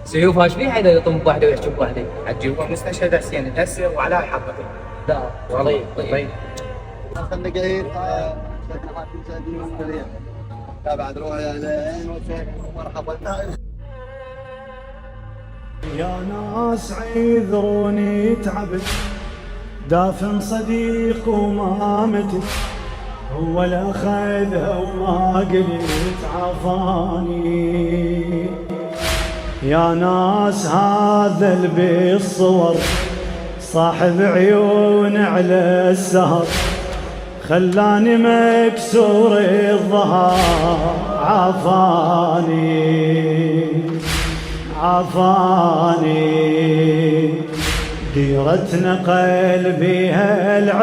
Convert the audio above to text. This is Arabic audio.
سيوف ايش فيها اذا يطم بواحده ويحجب بواحده؟ عجيبه مستشهد حسين الاسر وعلى حقته. لا والله طيب. خلنا قايل لا بعد روح يا اهلين وسهلا ومرحبا. يا ناس عذروني تعبت، دافن صديق وما متت، هو اللي اخذها وما قلت عفاني. يا ناس هذا اللي بالصور صاحب عيون على السهر، خلاني مكسور الظهر عفاني. ديرتنا قلبي